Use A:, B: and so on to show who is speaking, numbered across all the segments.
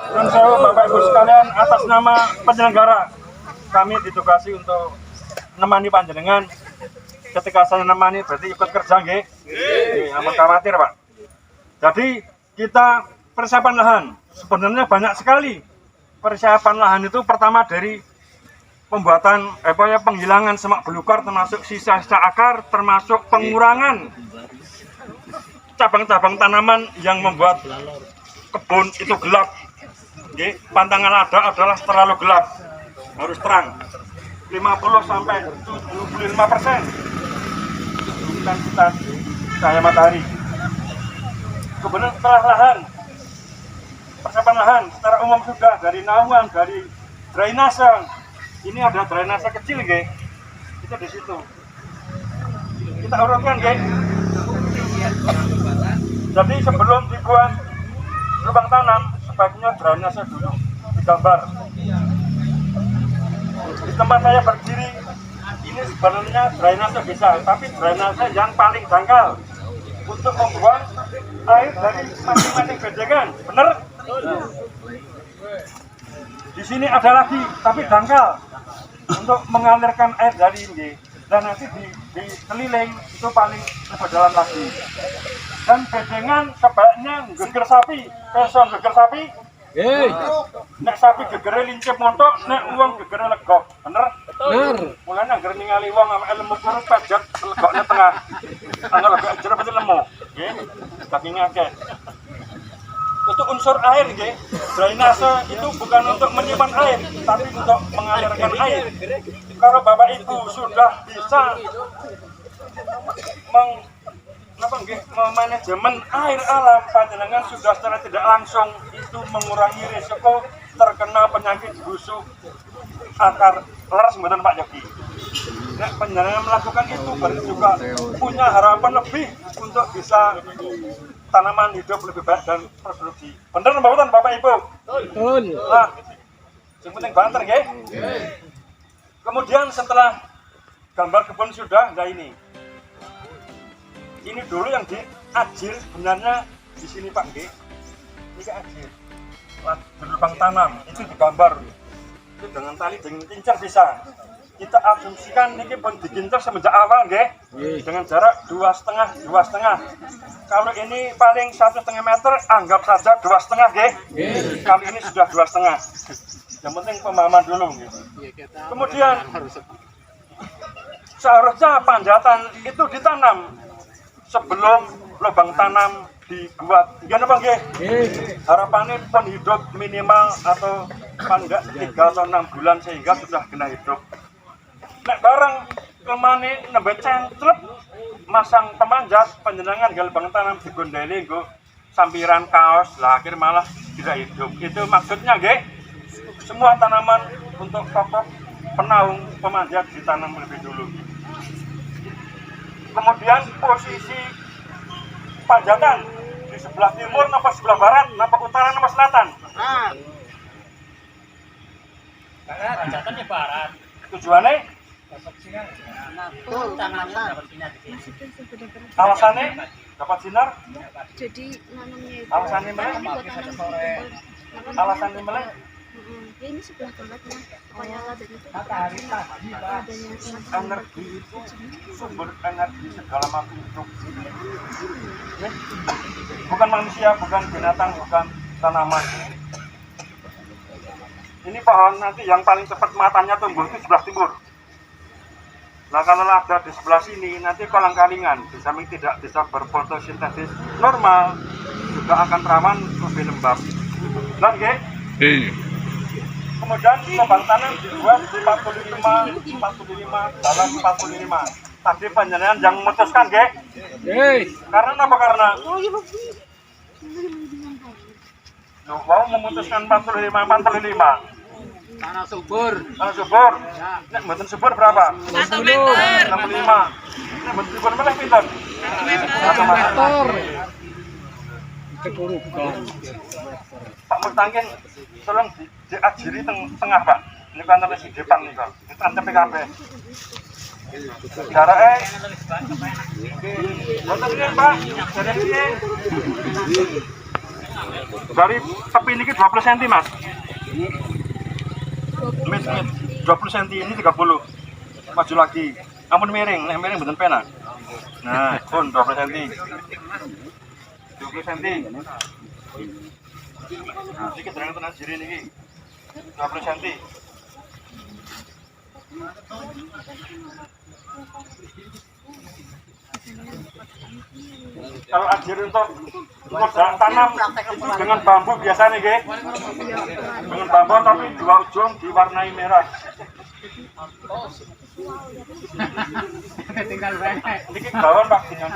A: Dan saya Bapak Ibu sekalian atas nama penyelenggara kami ditugasi untuk menemani panjenengan. Ketika saya menemani berarti ikut kerja nggih. Ampun khawatir Pak. Jadi kita persiapan lahan sebenarnya banyak sekali. Persiapan lahan itu pertama dari pembuatan penghilangan semak belukar termasuk sisa-sisa akar, termasuk pengurangan cabang-cabang tanaman yang membuat kebun itu gelap. Pantangan ada adalah terlalu gelap, harus terang. 50 sampai 75% intensitas cahaya matahari. Kemudian setelah lahan, persiapan lahan secara umum sudah dari naungan, dari drainase. Ini ada drainase kecil, nggih. Itu di situ. Kita urutkan, nggih. Jadi sebelum dibuat lubang tanam, sebaiknya drainase dulu digambar. Di tempat saya berdiri, ini sebenarnya drainase bisa, tapi drainase yang paling dangkal untuk membuang air dari masing-masing bedengan, benar? Di sini ada lagi, tapi dangkal untuk mengalirkan air dari ini, dan nanti di keliling itu paling lebih dalam lagi. Dan bedengan sebaiknya geger sapi, peson geger sapi. Nek sapi gegere lincip montok, nek uang gegere legok, bener? Bener. Mulane anggere ningali wong awake lemu karo pajak legokne tengah. Angger legok jero pasti lemu, nggih. Dagingnya akeh. Untuk unsur air nggih, drainase itu bukan untuk menyimpan air, tapi untuk mengalirkan air. Kalau Bapak Ibu sudah bisa memanajemen air alam, panjenengan sudah secara tidak langsung itu mengurangi risiko terkena penyakit busuk akar leres, mboten Pak Yogi. Nek panjenengan melakukan itu berarti juga punya harapan lebih untuk bisa tanaman hidup lebih baik dan produksi. Bener mboten Bapak Ibu? Betul. Nah, yang penting banter nggih. Kemudian setelah gambar kebun sudah, nah ini dulu yang diajir sebenarnya di sini Pak nggih. Ini ajir. Lubang tanam itu digambar. Itu dengan tali dengan kincer bisa. Kita asumsikan ini pun dikincer semenjak awal nggih. Dengan jarak 2,5. Kalau ini paling 1,5 meter, anggap saja 2,5 nggih. Kalau ini sudah 2,5. Yang penting pemahaman dulu nggih. Kemudian seharusnya panjatan itu ditanam sebelum lubang tanam dibuat. Gimana Bang nggih? Harapannya pun hidup minimal atau paling enggak 3 atau 6 bulan sehingga sudah kena hidup. Nek bareng kemane nembe centlep masang pemanjat panjenengan gal lubang tanam digondeli nggo sampiran kaos, lah akhir malah tidak hidup. Itu maksudnya nggih. Semua tanaman untuk pokok penaung pemanjat ditanam lebih dulu. Kemudian posisi panjatan di sebelah timur, napa sebelah barat, napa utara, napa selatan?
B: Barat. Panjatannya barat.
A: Tujuannya? Alasannya dapat sinar?
C: Jadi nanamnya itu.
A: Alasannya melek? Alasannya melek?
C: Ya ini sebelah tempatnya. Pokoknya ladanya itu
A: energi itu sumber energi segala makhluk hidup. Bukan manusia, bukan binatang, bukan tanaman. Ini pohon nanti yang paling cepat matanya tumbuh itu sebelah timur. Nah kalau ada di sebelah sini nanti kolang-kalingan, di samping tidak bisa berfotosintesis normal, juga akan rawan lebih lembab. Benar nggih? Kemudian lubang tanam dibuat 45 dalam 45. Tadi panjenengan yang memutuskan nggih? Karena apa? Karena mau memutuskan 45.
B: Tanah subur.
A: Tanah subur. Nek mboten subur berapa?
C: 1 meter.
A: 65. Nek mboten subur meneh pinten? 1 meter. Pak Mustangin tolong diajiri tengah Pak. Ini kan ada si Depan nih Pak. Kita ancam PKP. Jaraknya Mboten piye Pak? Jaraknya piye? Dari tepi ini 20 cm mas. Mit 20 cm ini 30. Maju lagi. Ampun miring, nek miring mboten penak. Nah, pun 20 cm. 20 cm. Nah, iki dereng tenan jiri niki. 20 cm. Kalau ajir untuk modal tanam itu dengan bambu biasa nih, nggih. Dengan bambu tapi dua ujung diwarnai merah.
B: Tinggal bae.
A: Niki bawon Pak dengan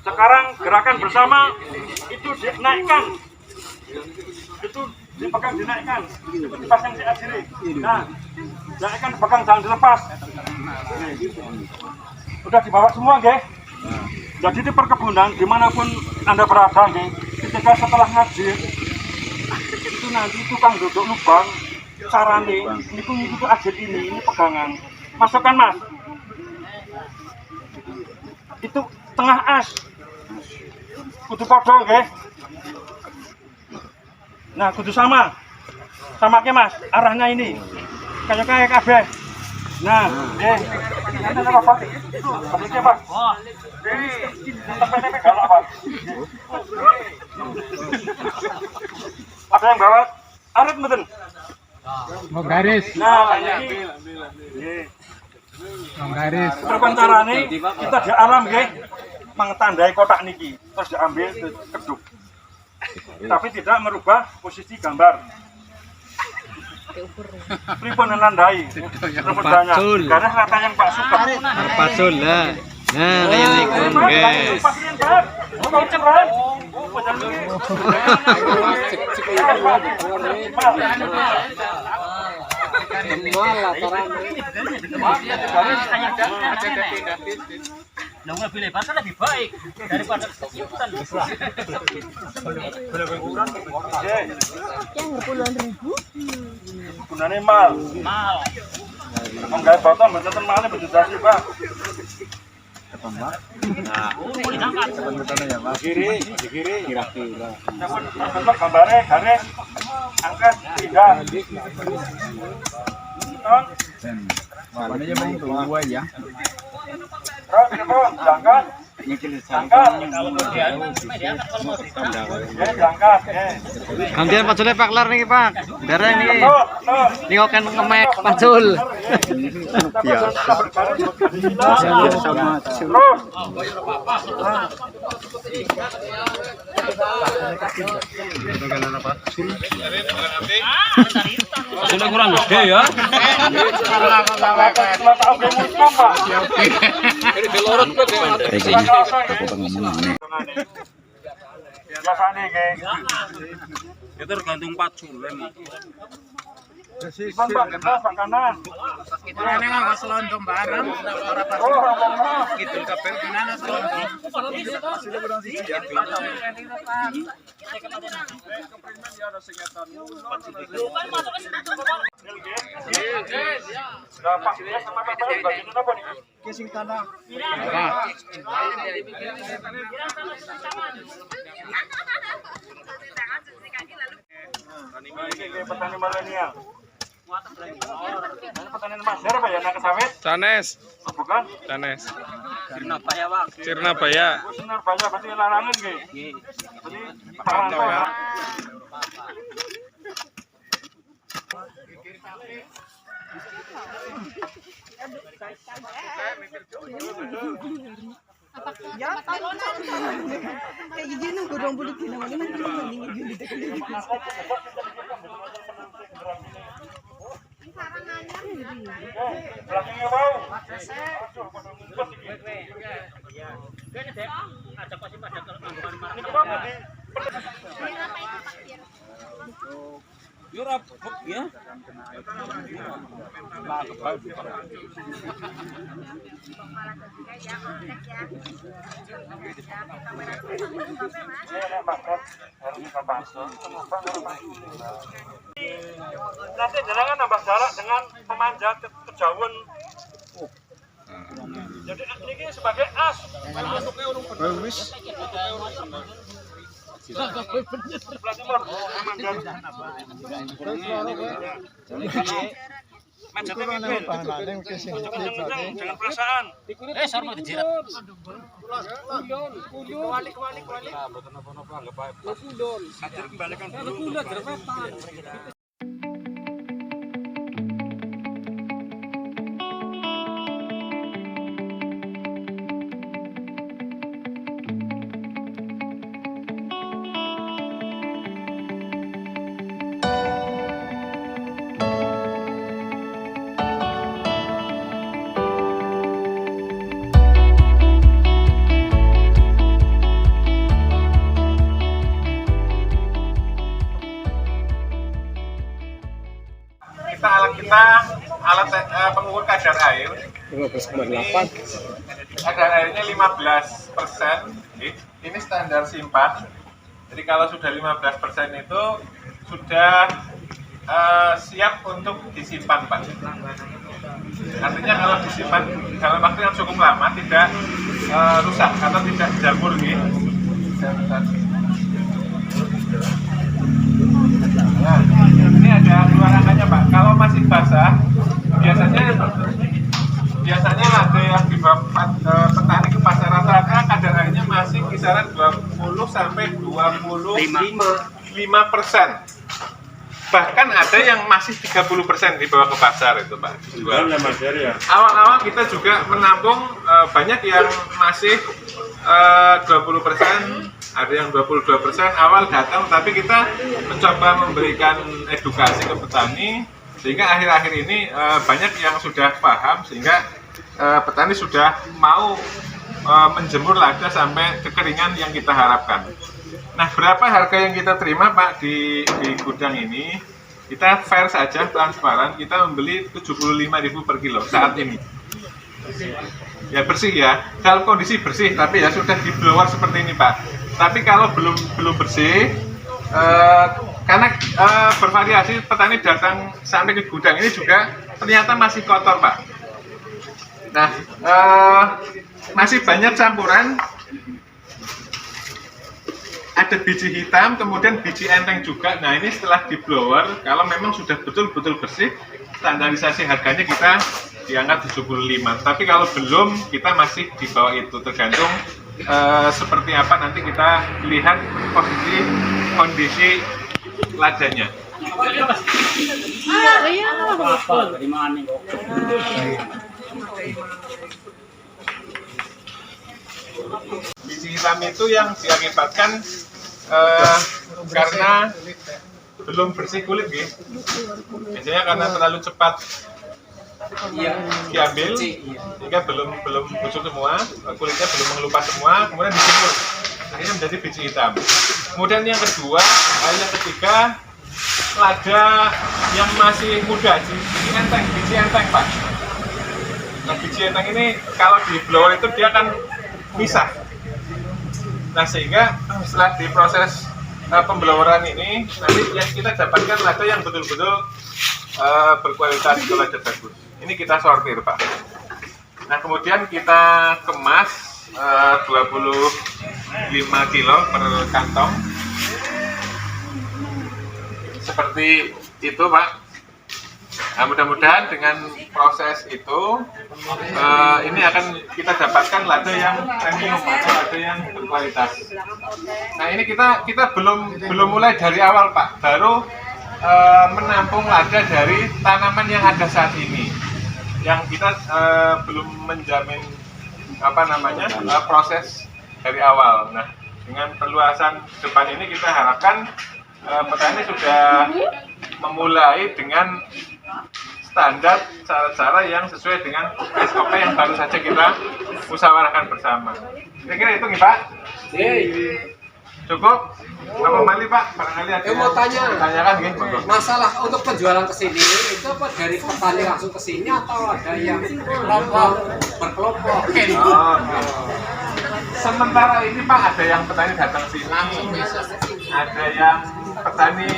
A: sekarang gerakan bersama itu dinaikkan, itu dipegang dinaikkan, itu dipasang si ajiri. Nah, dinaikkan dipegang jangan dilepas. Udah dibawa semua, nggih. Jadi di perkebunan dimanapun Anda berada, nggih, ketika setelah ngajir itu nanti tukang duduk lubang carane niku ajir ini pegangan. Masukkan mas. Itu tengah as. Kudu padha nggih. Nah, kudu sama. Sama ke mas, arahnya ini. Kayak kabeh. Nah, nanti apa Pak? Balik Pak. Oh. Tepe galak Pak. Ada yang bawa arit mboten?
B: Mau garis.
A: Nah, ini. Nggih.
B: Mau garis.
A: Perpancarane kita di alam nggih mengtandai kotak niki terus diambil keduk. Tapi tidak merubah posisi gambar. Pripun nandai rumusnya garis rata yang Pak Suka.
D: Pasul lah. Nah, kayak niku, guys.
B: Nah, lebih lebar kan lebih baik daripada kesulitan.
C: Yang puluhan ribu.
A: Gunane mal.
B: Mal.
A: Menggawe botol mboten male mboten dadi, Pak.
D: Nah,
B: Boleh diangkat.
A: Kiri, kira-kira. Bentuk gambare garis angkat pindah.
D: warnanya memang tua ya.
A: Terus terus jangkat. Jangkat. Ya jangkat, ya.
D: Gantian paculnya Pak Lar nih Pak. Darah nih.
A: Tuh, tuh.
D: Nih kan ngemek pacul.
A: Ya. Terus.
D: Sudah kurang gede ya.
A: Itu tergantung pacul emang. Bang, Pak kanan.
B: Ini nggak selondong bareng.
A: Oh, abang.
B: Gitu kabel gimana selondong?
A: Nah, Pak, dia sama Pak Bayu bagian apa nih?
B: Casing tanah.
A: Petani milenial. Petani Masyar apa ya? Anak sawit?
D: Sanes,
A: Oh, bukan?
D: Sanes.
B: Sirnabaya, Pak.
D: Sirnabaya.
A: Oh, Sinar Baya berarti larangan nggih. Berarti Taranto ya.
C: Kayak gini nunggu dong bulu di namanya mana gini
A: Belakangnya bau.
B: Europe, ya.
A: Nanti jangan nambah jarak dengan pemanjat kejauhan Jadi ini sebagai as. Sebelah timur. Manjatnya mobil. Dengan perasaan.
B: Sama dijirat.
A: Hadir kembalikan dulu.
E: Alat pengukur kadar air 15,8. Kadar airnya 15%. Ini standar simpan. Jadi kalau sudah 15% itu sudah siap untuk disimpan, Pak. Artinya kalau disimpan dalam waktu yang cukup lama tidak rusak atau tidak jamur gitu. Nah, ini ada keluarannya, Pak. Kalau masih basah, biasanya lada yang dibawa petani ke pasar rata-rata kadar airnya masih kisaran 20 sampai 25%. Bahkan ada yang masih 30% dibawa ke pasar itu, Pak. Awal-awal kita juga menampung banyak yang masih 20%. Ada yang 22% awal datang, tapi kita mencoba memberikan edukasi ke petani sehingga akhir-akhir ini banyak yang sudah paham sehingga petani sudah mau menjemur lada sampai kekeringan yang kita harapkan. Nah, berapa harga yang kita terima, Pak, di gudang ini? Kita fair saja, transparan, kita membeli 75.000 per kilo saat ini. Ya bersih ya, dalam kondisi bersih, tapi ya sudah di blower seperti ini, Pak. Tapi kalau belum bersih, karena bervariasi, petani datang sampai ke gudang ini juga ternyata masih kotor, Pak. Nah, masih banyak campuran, ada biji hitam, kemudian biji enteng juga. Nah, ini setelah di blower, kalau memang sudah betul-betul bersih, standarisasi harganya kita diangkat 75. Tapi kalau belum, kita masih di bawah itu, tergantung seperti apa nanti kita lihat kondisi ladanya. Biji hitam itu yang diakibatkan karena belum bersih kulit, gitu. Biasanya karena terlalu cepat diambil sehingga belum busuk semua, kulitnya belum mengelupas semua, kemudian dijemur, akhirnya menjadi biji hitam. Kemudian yang kedua, yang ketiga, lada yang masih muda, biji enteng, Pak. Nah, biji enteng ini kalau di blower itu dia akan pisah. Nah, sehingga setelah diproses pembloweran ini, nanti yang kita dapatkan lada yang betul-betul berkualitas lada bagus. Ini kita sortir, Pak. Nah, kemudian kita kemas 25 kilo per kantong. Seperti itu, Pak. Nah, mudah-mudahan dengan proses itu ini akan kita dapatkan lada yang premium atau lada yang berkualitas. Nah, ini kita belum mulai dari awal, Pak. Baru menampung lada dari tanaman yang ada saat ini. Yang kita belum menjamin proses dari awal. Nah, dengan perluasan depan ini kita harapkan petani sudah memulai dengan standar cara-cara yang sesuai dengan SOP yang baru saja kita musyawarahkan bersama. Kira-kira itu nih, Pak? Cukup? Apa kembali, Pak? Barangkali ada
F: mau
E: tanyakan gitu.
F: Masalah untuk penjualan ke sini itu apa dari petani langsung ke sini atau ada yang berkelompok?
E: Sementara ini, Pak, ada yang petani datang sini, ada yang petani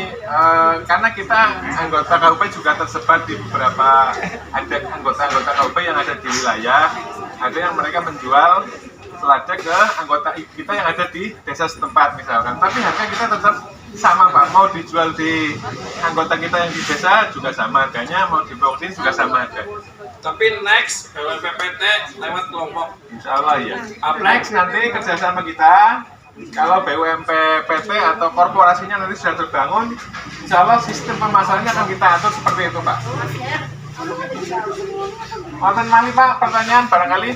E: karena kita anggota KUP juga tersebar di beberapa, ada anggota KUP yang ada di wilayah, ada yang mereka menjual selada ke anggota kita yang ada di desa setempat misalkan, tapi harga kita tetap sama Pak, mau dijual di anggota kita yang di desa juga sama harganya, mau di Blok Sin juga sama harganya.
F: Tapi next BWPPT lewat kelompok.
E: Insya Allah ya. Next nanti kerjasama kita, kalau BUMPPT atau korporasinya nanti sudah terbangun, insya Allah sistem pemasarannya akan kita atur seperti itu Pak. Wonten malih Pak, pertanyaan barangkali?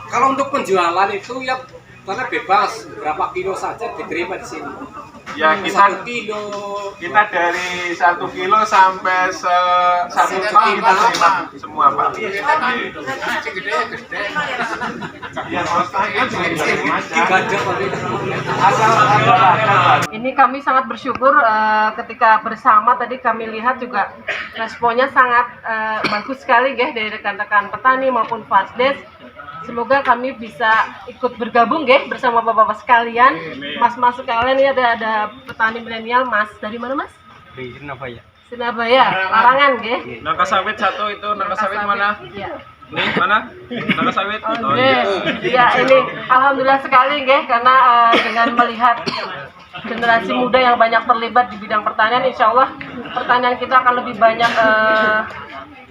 F: Kalau untuk penjualan itu ya karena bebas berapa kilo saja diterima di sini.
E: Ya kita
F: 1 kilo.
E: kita dari 1 kilo sampai 1 ton kita terima semua Pak. Iya, maksudnya juga terima aja. Asal ada.
G: Ini kami sangat bersyukur ketika bersama tadi kami lihat juga responnya sangat bagus sekali ya dari rekan-rekan petani maupun Fasdes. Semoga kami bisa ikut bergabung ya bersama bapak-bapak sekalian, mas-mas sekalian. Ini ada petani milenial, Mas. Dari mana Mas?
D: Di Surabaya.
G: Surabaya, Larangan ya.
H: Nangka sawit satu itu, nangka sawit mana?
G: Iya.
H: Nih mana? Nangka sawit. Oh,
G: Oke, ya ini alhamdulillah sekali ya karena dengan melihat generasi muda yang banyak terlibat di bidang pertanian, insya Allah pertanian kita akan lebih banyak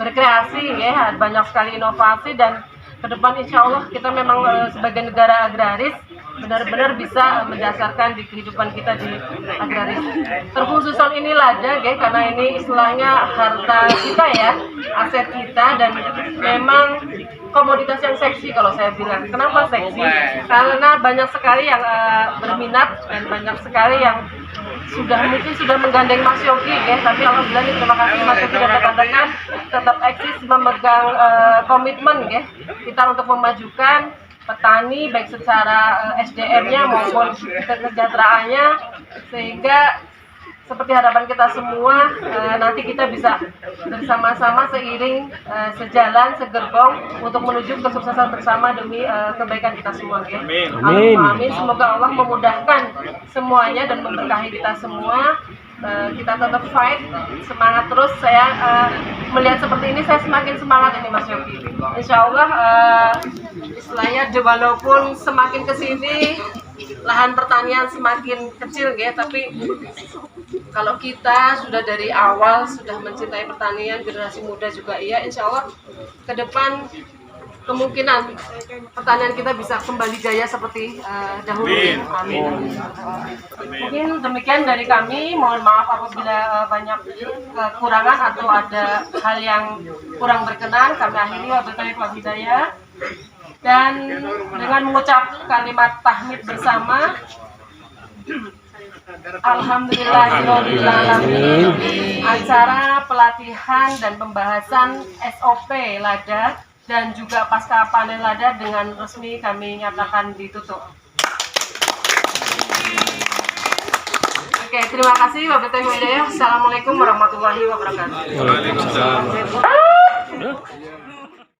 G: berkreasi ya, banyak sekali inovasi dan ke depan insya Allah kita memang sebagai negara agraris benar-benar bisa mendasarkan di kehidupan kita di agraris. Terkhususan ini lada ya, karena ini istilahnya harta kita ya, aset kita dan memang komoditas yang seksi kalau saya bilang. Kenapa seksi? Karena banyak sekali yang berminat dan banyak sekali yang mungkin sudah menggandeng Mas Yogi ya, tapi alhamdulillah terima kasih Mas Yogi dan rekan-rekan tetap eksis memegang komitmen ya kita untuk memajukan petani baik secara SDM-nya maupun kesejahteraannya, sehingga seperti harapan kita semua nanti kita bisa bersama-sama seiring sejalan segerbong untuk menuju kesuksesan bersama demi kebaikan kita semua ya. Amin. Amin. Semoga Allah memudahkan semuanya dan memberkahi kita semua. Kita tetap fight, semangat terus. Saya melihat seperti ini saya semakin semangat ini Mas Yogi. Insya Allah istilahnya walaupun semakin kesini lahan pertanian semakin kecil ya, tapi kalau kita sudah dari awal sudah mencintai pertanian, generasi muda juga iya, insya Allah ke depan kemungkinan pertanian kita bisa kembali jaya seperti dahulu. Amin. Mungkin demikian dari kami. Mohon maaf apabila banyak kekurangan atau ada hal yang kurang berkenan. Kami akhiri wabillahi hidayah. Dan dengan mengucap kalimat tahmid bersama, alhamdulillahirobbilalamin, acara pelatihan dan pembahasan SOP lada dan juga pasca panen lada dengan resmi kami nyatakan ditutup. Oke, terima kasih wabillahi hidayah. Assalamualaikum warahmatullahi wabarakatuh.
E: Waalaikumsalam.